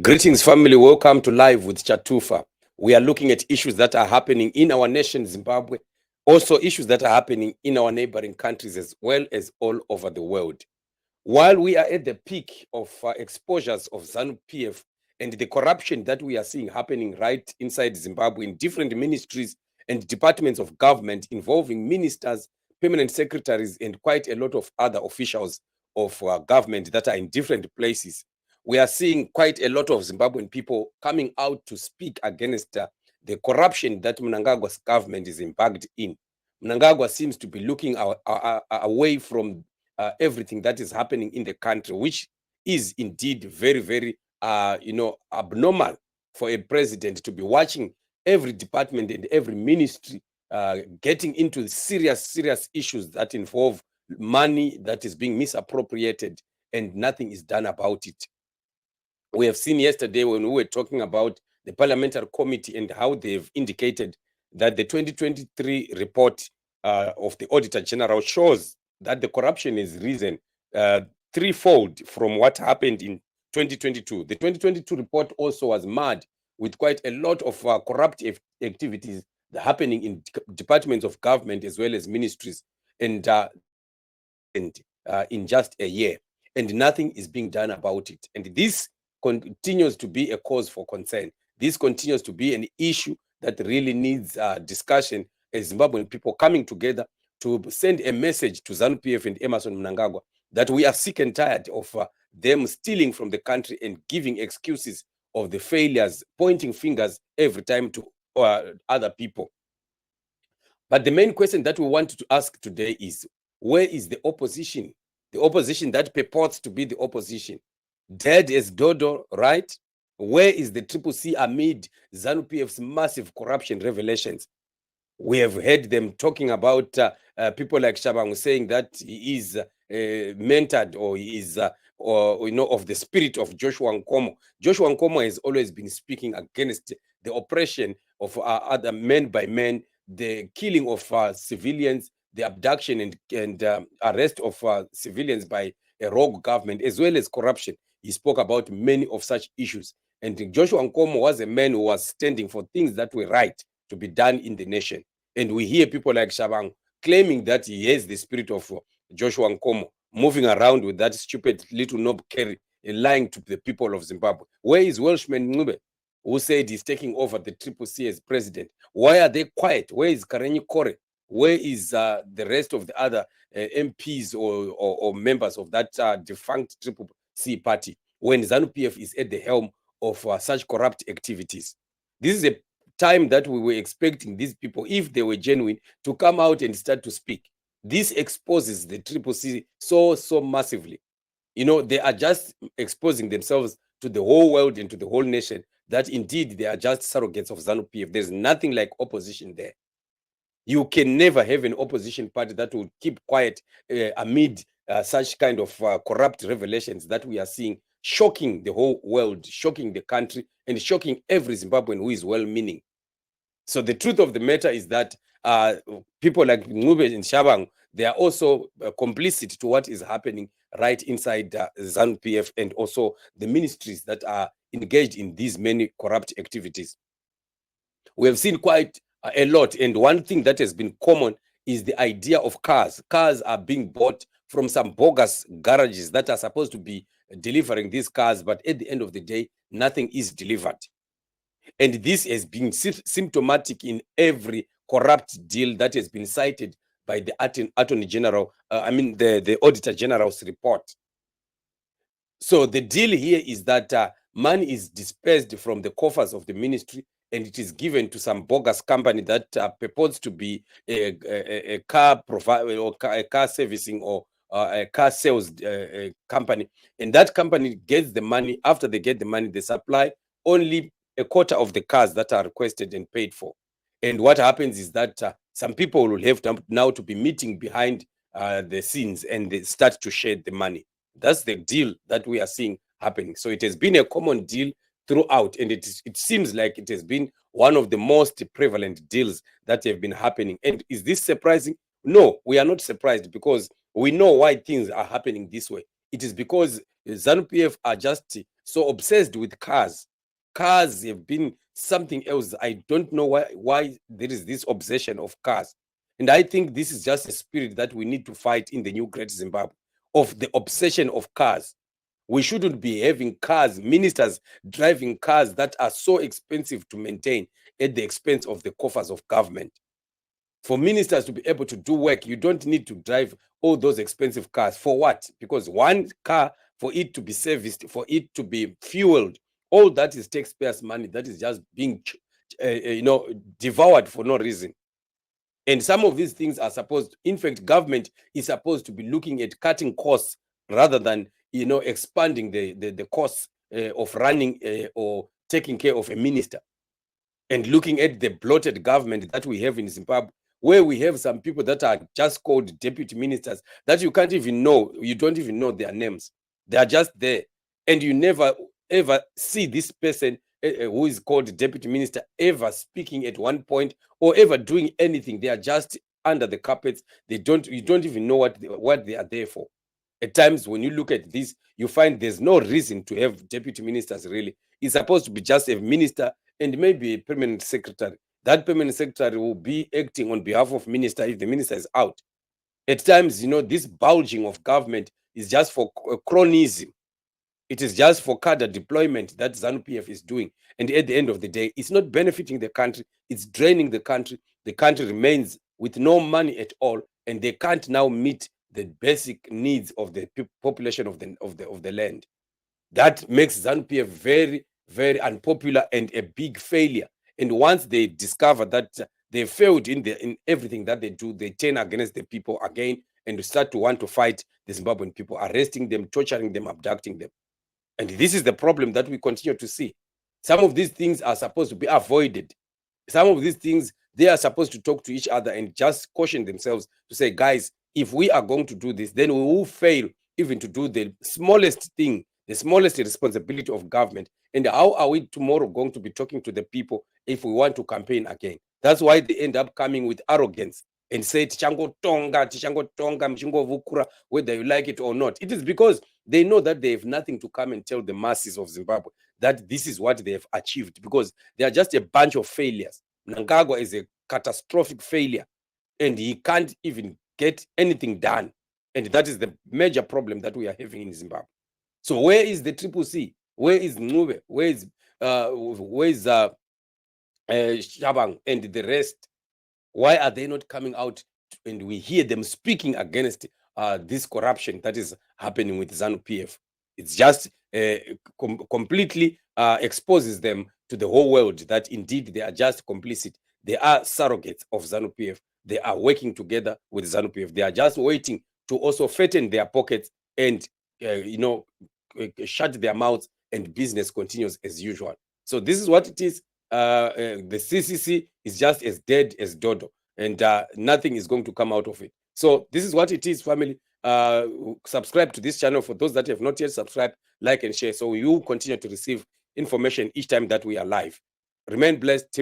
Greetings, family. Welcome to Live with Chatufa. We are looking at issues that are happening in our nation, Zimbabwe, also issues that are happening in our neighboring countries as well as all over the world. While we are at the peak of exposures of Zanu PF and the corruption that we are seeing happening right inside Zimbabwe in different ministries and departments of government involving ministers, permanent secretaries, and quite a lot of other officials of government that are in different places, we are seeing quite a lot of Zimbabwean people coming out to speak against the corruption that Mnangagwa's government is embarked in. Mnangagwa seems to be looking away from everything that is happening in the country, which is indeed very, very, abnormal for a president to be watching every department and every ministry getting into serious, serious issues that involve money that is being misappropriated and nothing is done about it. We have seen yesterday when we were talking about the parliamentary committee and how they've indicated that the 2023 report of the Auditor General shows that the corruption is risen threefold from what happened in 2022. The 2022 report also was marred with quite a lot of corrupt activities happening in departments of government as well as ministries and in just a year, and nothing is being done about it. And this continues to be a cause for concern. This continues to be an issue that really needs discussion as Zimbabwean people coming together to send a message to Zanu PF and Emerson Mnangagwa that we are sick and tired of them stealing from the country and giving excuses of the failures, pointing fingers every time to other people. But the main question that we want to ask today is, where is the opposition? The opposition that purports to be the opposition. Dead as Dodo, right? Where is the Triple C amid Zanu PF's massive corruption revelations? We have heard them talking about people like Shabang saying that he is mentored or he is of the spirit of Joshua Nkomo. Joshua Nkomo has always been speaking against the oppression of other men by men, the killing of civilians, the abduction and arrest of civilians by a rogue government, as well as corruption. He spoke about many of such issues. And Joshua Nkomo was a man who was standing for things that were right to be done in the nation. And we hear people like Shabang claiming that he has the spirit of Joshua Nkomo, moving around with that stupid little knob carry, lying to the people of Zimbabwe. Where is Welshman Ngube, who said he's taking over the Triple C as president? Why are they quiet? Where is Karenyi Kore? Where is the rest of the other MPs or members of that defunct Triple C party when Zanu PF is at the helm of such corrupt activities? This is a time that we were expecting these people, if they were genuine, to come out and start to speak. This exposes the Triple C so massively. They are just exposing themselves to the whole world and to the whole nation that indeed they are just surrogates of Zanu PF. There's nothing like opposition there. You can never have an opposition party that will keep quiet amid such kind of corrupt revelations that we are seeing, shocking the whole world, shocking the country, and shocking every Zimbabwean who is well-meaning. So the truth of the matter is that people like Ngube and Shabang, they are also complicit to what is happening right inside ZANU PF and also the ministries that are engaged in these many corrupt activities. We have seen quite a lot, and one thing that has been common is the idea of cars. Cars are being bought from some bogus garages that are supposed to be delivering these cars, but at the end of the day, nothing is delivered. And this has been symptomatic in every corrupt deal that has been cited by the Attorney General, the Auditor General's report. So the deal here is that money is dispersed from the coffers of the ministry and it is given to some bogus company that purports to be a car provider or a car servicing or a car sales company. And that company gets the money. After they get the money, they supply only a quarter of the cars that are requested and paid for. And what happens is that some people will have now to be meeting behind the scenes and they start to share the money. That's the deal that we are seeing happening. So it has been a common deal throughout, and it seems like it has been one of the most prevalent deals that have been happening. And is this surprising? No, we are not surprised because we know why things are happening this way. It is because ZANU PF are just so obsessed with cars. Cars have been something else. I don't know why there is this obsession of cars. And I think this is just a spirit that we need to fight in the new Great Zimbabwe, of the obsession of cars. We shouldn't be having cars, ministers driving cars that are so expensive to maintain at the expense of the coffers of government. For ministers to be able to do work, you don't need to drive all those expensive cars. For what? Because one car, for it to be serviced, for it to be fueled, all that is taxpayers' money that is just being devoured for no reason. And some of these things are supposed, in fact, government is supposed to be looking at cutting costs rather than expanding the costs of running or taking care of a minister. And looking at the bloated government that we have in Zimbabwe, where we have some people that are just called deputy ministers that you can't even know, you don't even know their names. They are just there. And you never ever see this person who is called deputy minister ever speaking at one point or ever doing anything. They are just under the carpets. You don't even know what they are there for. At times, when you look at this, you find there's no reason to have deputy ministers, really. It's supposed to be just a minister and maybe a permanent secretary. That permanent secretary will be acting on behalf of minister if the minister is out. At times, this bulging of government is just for cronyism. It is just for cadre deployment that Zanu PF is doing. And at the end of the day, it's not benefiting the country. It's draining the country. The country remains with no money at all, and they can't now meet the basic needs of the population of the land. That makes Zanu PF very, very unpopular and a big failure. And once they discover that they failed in everything that they do, they turn against the people again and start to want to fight the Zimbabwean people, arresting them, torturing them, abducting them. And this is the problem that we continue to see. Some of these things are supposed to be avoided. Some of these things, they are supposed to talk to each other and just caution themselves to say, guys, if we are going to do this, then we will fail even to do the smallest thing, the smallest responsibility of government. And how are we tomorrow going to be talking to the people if we want to campaign again? That's why they end up coming with arrogance and say, tichangotonga, mchingovukura, whether you like it or not. It is because they know that they have nothing to come and tell the masses of Zimbabwe that this is what they have achieved, because they are just a bunch of failures. Mnangagwa is a catastrophic failure, and he can't even get anything done. And that is the major problem that we are having in Zimbabwe. So where is the Triple C? Where is Ngube? Where is Shabang and the rest? Why are they not coming out and we hear them speaking against this corruption that is happening with Zanu PF? It's just completely exposes them to the whole world that indeed they are just complicit. They are surrogates of Zanu PF. They are working together with Zanu PF. They are just waiting to also fatten their pockets and shut their mouths, and business continues as usual. So this is what it is. The CCC is just as dead as Dodo, and nothing is going to come out of it. So this is what it is, family. Subscribe to this channel for those that have not yet subscribed, like and share, so you continue to receive information each time that we are live. Remain blessed till